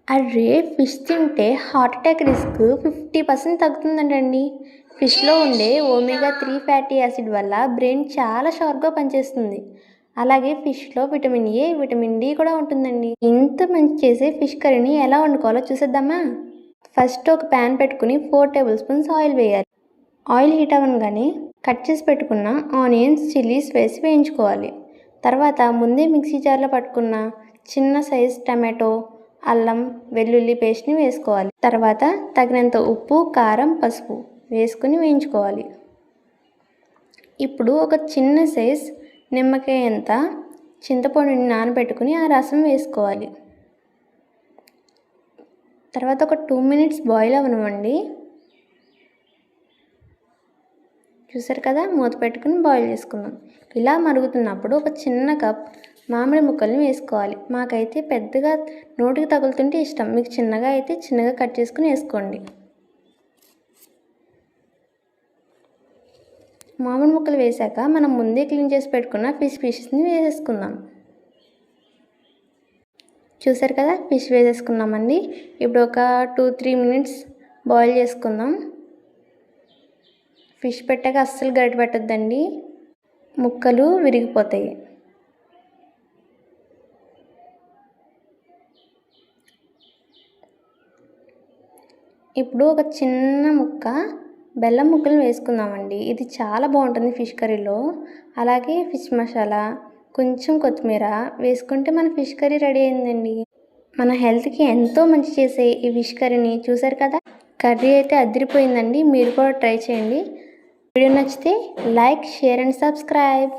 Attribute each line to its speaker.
Speaker 1: Array! Fish తింటే heart attack risk 50% తగ్గుతుందంటండి. ఫిష్‌లో ఉండే omega 3 fatty acid వల్ల బ్రెయిన్ చాలా షార్ప్‌గా పనిచేస్తుంది. అలాగే ఫిష్‌లో విటమిన్ ఏ, విటమిన్ డి కూడా ఉంటుందండి. ఇంత మంచి చేసే ఫిష్ కర్రీని ఎలా వండుకోవాలో చూసేద్దామా? ఫస్ట్ ఒక పాన్ పెట్టుకుని 4 టేబుల్ స్పూన్స్ ఆయిల్ వేయాలి. ఆయిల్ హీట్ అవ్వగానే కట్ చేసి పెట్టుకున్న ఆనియన్స్, చిల్లీస్ వేసి వేయించుకోవాలి. తర్వాత ముందే మిక్సీ జార్లో పట్టుకున్న చిన్న సైజ్ టమాటో, అల్లం, వెల్లుల్లి పేస్ట్ని వేసుకోవాలి. తర్వాత తగినంత ఉప్పు, కారం, పసుపు వేసుకుని వేయించుకోవాలి. ఇప్పుడు ఒక చిన్న సైజ్ నిమ్మకాయ అంత చింతపండుని నానబెట్టుకుని ఆ రసం వేసుకోవాలి. తర్వాత ఒక 2 మినిట్స్ బాయిల్ అవ్వనివ్వండి. చూసారు కదా, మూత పెట్టుకుని బాయిల్ చేసుకుందాం. ఇలా మరుగుతున్నప్పుడు ఒక చిన్న కప్ మామిడి ముక్కల్ని వేసుకోవాలి. మాకైతే పెద్దగా నోటికి తగులుతుంటే ఇష్టం, మీకు చిన్నగా అయితే చిన్నగా కట్ చేసుకుని వేసుకోండి. మామిడి ముక్కలు వేసాక మనం ముందే క్లీన్ చేసి పెట్టుకున్న ఫిష్ పీసెస్ని వేసేసుకుందాం. చూసారు కదా, ఫిష్ వేసేసుకున్నామండి. ఇప్పుడు ఒక 2-3 మినిట్స్ బాయిల్ చేసుకుందాం. ఫిష్ పెట్టాక అస్సలు గరిటె పెట్టొద్దండి, ముక్కలు విరిగిపోతాయి. ఇప్పుడు ఒక చిన్న ముక్క బెల్లం ముక్కలు వేసుకుందామండి. ఇది చాలా బాగుంటుంది ఫిష్ కర్రీలో. అలాగే ఫిష్ మసాలా, కొంచెం కొత్తిమీర వేసుకుంటే మన ఫిష్ కర్రీ రెడీ అయిందండి. మన హెల్త్కి ఎంతో మంచి చేసే ఈ ఫిష్ కర్రీని చూసారు కదా, కర్రీ అయితే అదిరిపోయిందండి. మీరు కూడా ట్రై చేయండి. వీడియో నచ్చితే లైక్, షేర్ అండ్ సబ్స్క్రైబ్.